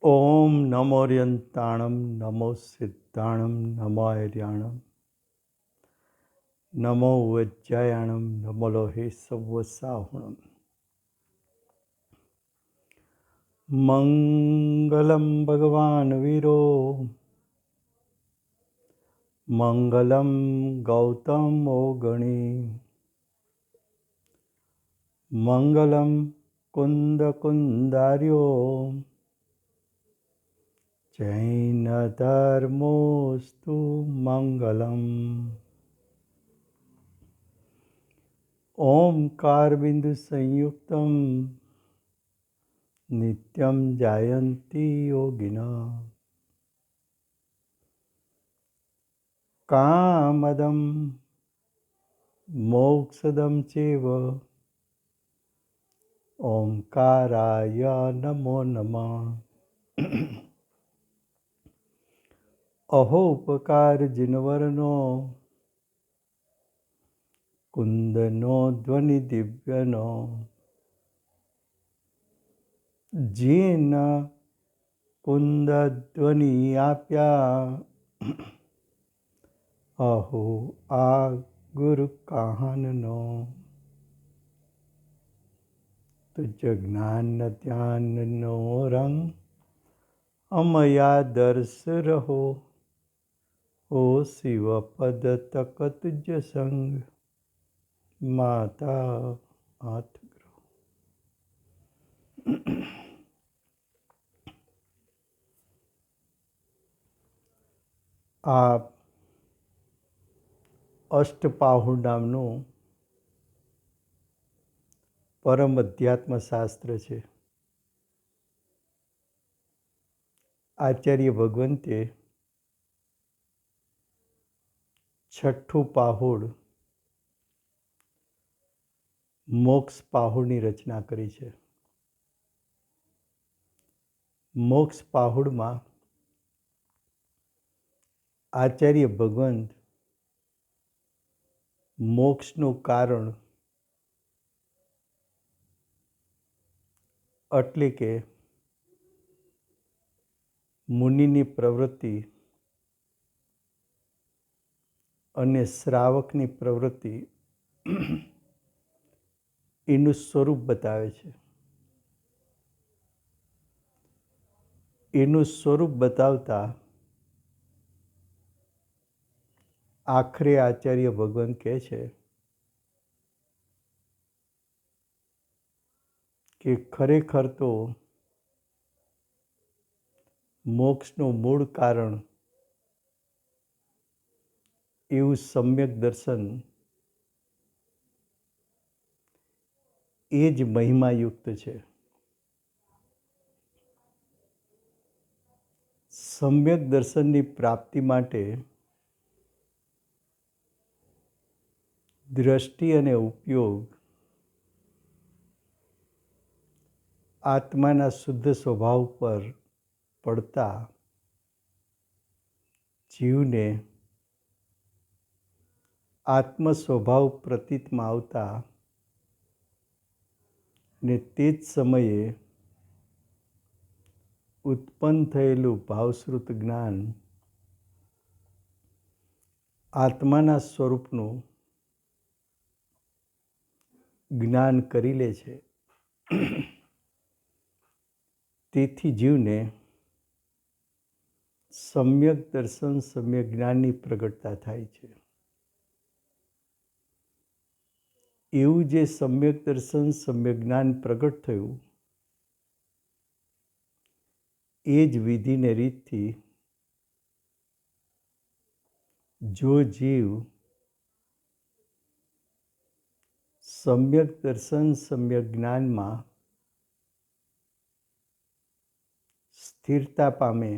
ઓમ નમોર્યંતાણમ નમો સિદ્ધાણમ નમો આર્યાણમ નમો વજ્જાયાણમ નમો લોહે સવ્વસાહુણમ મંગલમ ભગવાન વીરો મંગલમ ગૌતમ ઓગણી મંગલમ કુંદ કુંદાર્યો જૈન ધર્મોસ્તુ મંગલમ ઓમકાર બિંદુ સંયુક્તમ નિત્યમ જાયંતી યોગિના કામદમ મોક્ષદમ ચેવ ઓમકારાય નમો નમઃ. અહો ઉપકાર જિનવરનો કુંદનો ધ્વનિ દિવ્યનો જીન કુંદ ધ્વનિ આપ્યા અહો આ ગુરુ કાહનનો તુજ જ્ઞાન ધ્યાનનો રંગ અમયા દર્શ રહો ઓ શિવ પદ તક તુજ સંગ માતા હાથ ગ્રહ. આ અષ્ટપાહુ નામનું પરમ અધ્યાત્મ શાસ્ત્ર છે. આચાર્ય ભગવંતે છઠ્ઠું પાહુડ મોક્ષ પાહુડની રચના કરી છે. મોક્ષ પાહુડમાં આચાર્ય ભગવંત મોક્ષનું કારણ એટલે કે મુનિની પ્રવૃત્તિ અને શ્રાવકની પ્રવૃત્તિ એનું સ્વરૂપ બતાવે છે. એનું સ્વરૂપ બતાવતા આખરે આચાર્ય ભગવાન કહે છે કે ખરેખર તો મોક્ષનું મૂળ કારણ એવું સમ્યક દર્શન એ જ મહિમાયુક્ત છે. સમ્યક દર્શનની પ્રાપ્તિ માટે દ્રષ્ટિ અને ઉપયોગ આત્માના શુદ્ધ સ્વભાવ પર પડતા જીવને આત્મ સ્વભાવ પ્રતીતમાં આવતા ને તે જ સમયે ઉત્પન્ન થયેલું ભાવશ્રુત જ્ઞાન આત્માના સ્વરૂપનું જ્ઞાન કરી લે છે. તેથી જીવને સમ્યક દર્શન સમ્યક જ્ઞાનની પ્રગટતા થાય છે. એવું જે સમ્યક દર્શન સમ્યક જ્ઞાન પ્રગટ થયું એ જ વિધિને રીતથી જો જીવ સમ્યક દર્શન સમ્યક જ્ઞાનમાં સ્થિરતા પામે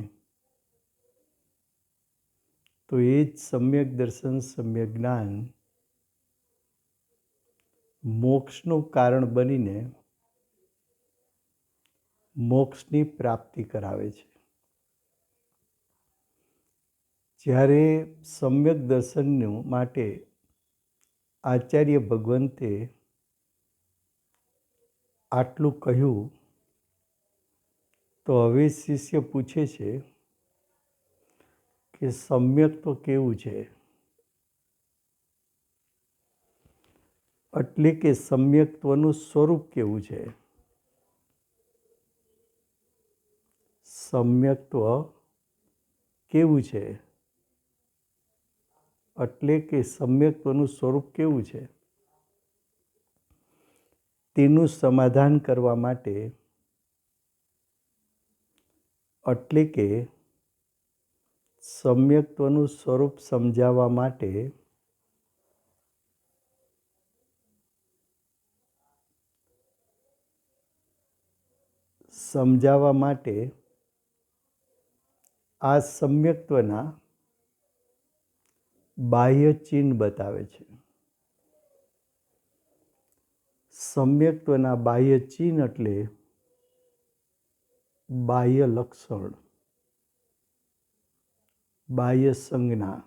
તો એ જ સમ્યક દર્શન સમ્યક જ્ઞાન મોક્ષનું કારણ બનીને મોક્ષની પ્રાપ્તિ કરાવે છે. જ્યારે સમ્યક દર્શનનું માટે આચાર્ય ભગવંતે આટલું કહ્યું તો હવે શિષ્ય પૂછે છે કે સમ્યક્ત્વ કેવું છે, એટલે કે સમ્યક્ત્વનું સ્વરૂપ કેવું છે. સમ્યક્ત્વ કેવું છે એટલે કે સમ્યક્ત્વનું સ્વરૂપ કેવું છે, તેનું સમાધાન કરવા માટે, એટલે કે સમ્યક્ત્વનું સ્વરૂપ સમજાવવા માટે આ સમ્યક્ત્વના બાહ્ય ચિહ્ન બતાવે છે. સમ્યક્ત્વના બાહ્ય ચિહ્ન એટલે બાહ્ય લક્ષણ, બાહ્ય સંજ્ઞા.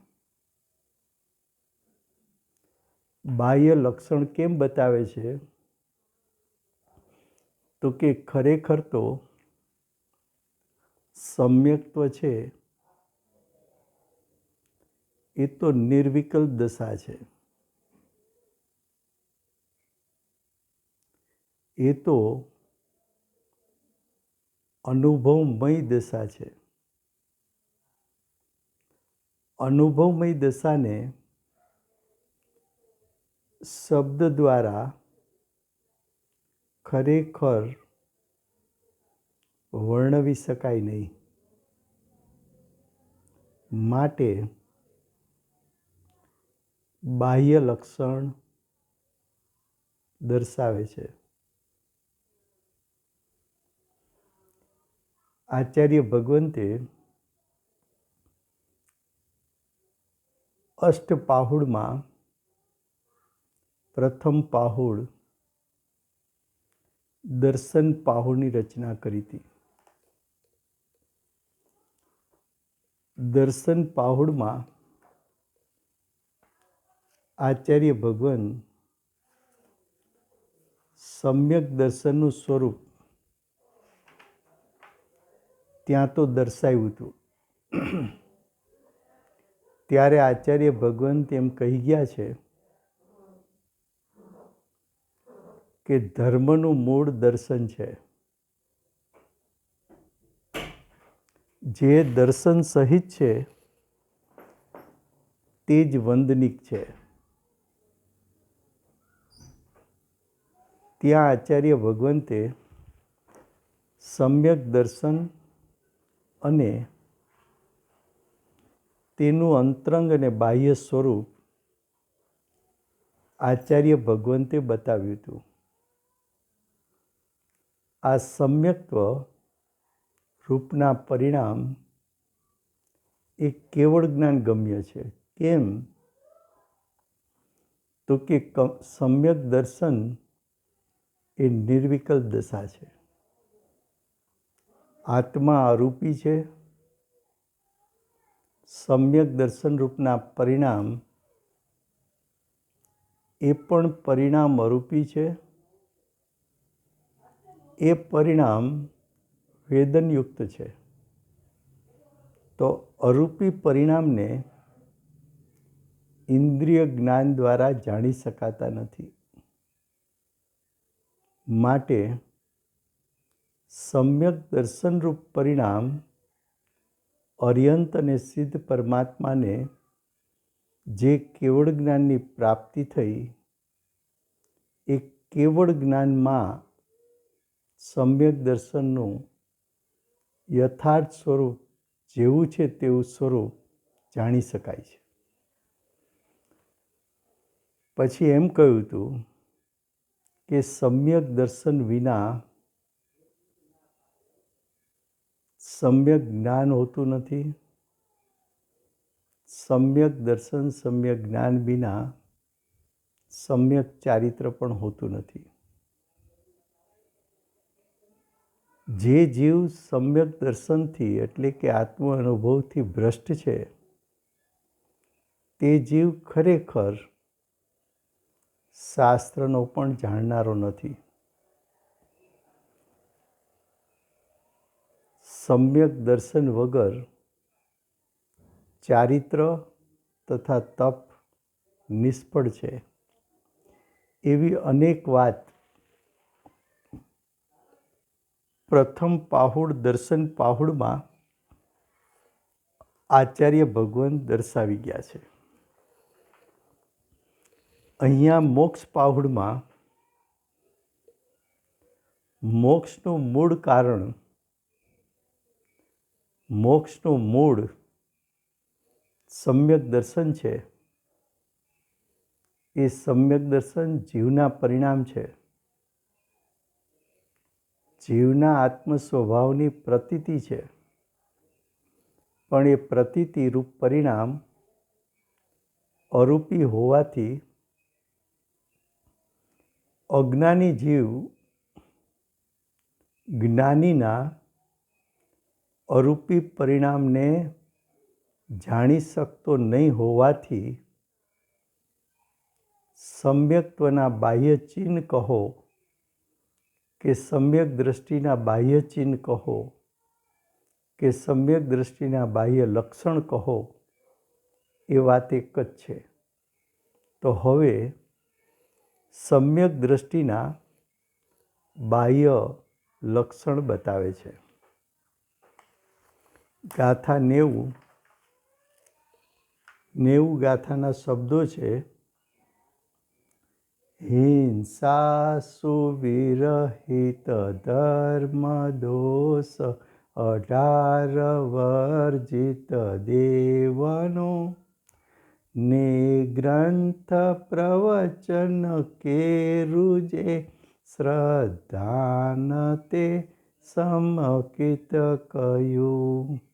બાહ્ય લક્ષણ કેમ બતાવે છે, તો કે ખરેખર તો સમ્યક્ત્વ છે એ તો નિર્વિકલ્પ દશા છે. એ તો અનુભવમય દશા છે. અનુભવમય દશાને શબ્દ દ્વારા ખરેખર વર્ણવી શકાય નહીં. માટે બાહ્ય લક્ષણ દર્શાવે છે. આચાર્ય ભગવંતે અષ્ટપાહુડમાં પ્રથમ પાહુડ દર્શન પાહુડની રચના કરી હતી. દર્શન પાહુડમાં આચાર્ય ભગવાન સમ્યક દર્શનનું સ્વરૂપ ત્યાં તો દર્શાવ્યું હતું. ત્યારે આચાર્ય ભગવંત એમ કહી ગયા છે કે ધર્મનું મૂળ દર્શન છે. જે દર્શન સહિત છે તે જ વંદનિક છે. ત્યાં આચાર્ય ભગવંતે સમ્યક દર્શન અને તેનું અંતરંગ અને બાહ્ય સ્વરૂપ આચાર્ય ભગવંતે બતાવ્યું હતું. આ સમ્યક્ત્વ રૂપના પરિણામ એ કેવળ જ્ઞાન ગમ્ય છે. કેમ? તો કે સમ્યક દર્શન એ નિર્વિકલ્પ દશા છે. આત્મા અરૂપી છે. સમ્યક દર્શન રૂપના પરિણામ એ પણ પરિણામ અરૂપી છે. એ પરિણામ વેદનયુક્ત છે. તો અરૂપી પરિણામને ઇન્દ્રિય જ્ઞાન દ્વારા જાણી શકાતા નથી. માટે સમ્યક દર્શનરૂપ પરિણામ અર્યંત અને સિદ્ધ પરમાત્માને જે કેવળ જ્ઞાનની પ્રાપ્તિ થઈ એ કેવળ જ્ઞાનમાં સમ્યક દર્શનનું યથાર્થ સ્વરૂપ જેવું છે તેવું સ્વરૂપ જાણી શકાય છે. પછી એમ કહ્યું હતું કે સમ્યક દર્શન વિના સમ્યક જ્ઞાન હોતું નથી. સમ્યક દર્શન સમ્યક જ્ઞાન વિના સમ્યક ચારિત્ર પણ હોતું નથી. જે જીવ સમ્યક દર્શનથી એટલે કે આત્મ અનુભવથી ભ્રષ્ટ છે તે જીવ ખરેખર શાસ્ત્રનો પણ જાણનારો નથી. સમ્યક દર્શન વગર ચારિત્ર તથા તપ નિષ્ફળ છે. એવી અનેક વાત પ્રથમ પાહુડ દર્શન પાહુડમાં આચાર્ય ભગવાન દર્શાવી ગયા છે. અહીંયા મોક્ષ પાહુડમાં મોક્ષનું મૂળ કારણ, મોક્ષનું મૂળ સમ્યક દર્શન છે. એ સમ્યક દર્શન જીવના પરિણામ છે. જીવના આત્મ સ્વભાવની પ્રતીતિ છે. પણ એ પ્રતીતિ રૂપ પરિણામ અરૂપી હોવાથી અજ્ઞાની જીવ જ્ઞાનીના અરૂપી પરિણામને જાણી શકતો નહીં હોવાથી સમ્યક્ત્વના બાહ્ય ચિહ્ન કહો કે સમ્યક દૃષ્ટિના બાહ્ય ચિહ્ન કહો કે સમ્યક દૃષ્ટિના બાહ્ય લક્ષણ કહો, એ વાત એક જ છે. તો હવે સમ્યક દૃષ્ટિના બાહ્ય લક્ષણ બતાવે છે. ગાથા 90 ગાથાના શબ્દો છે. હિંસા વિરહિત ધર્મ દોષ 18 વર્જિત દેવનો ને ગ્રંથ પ્રવચન કેરુજે શ્રદ્ધાન તે સમકિત કયું.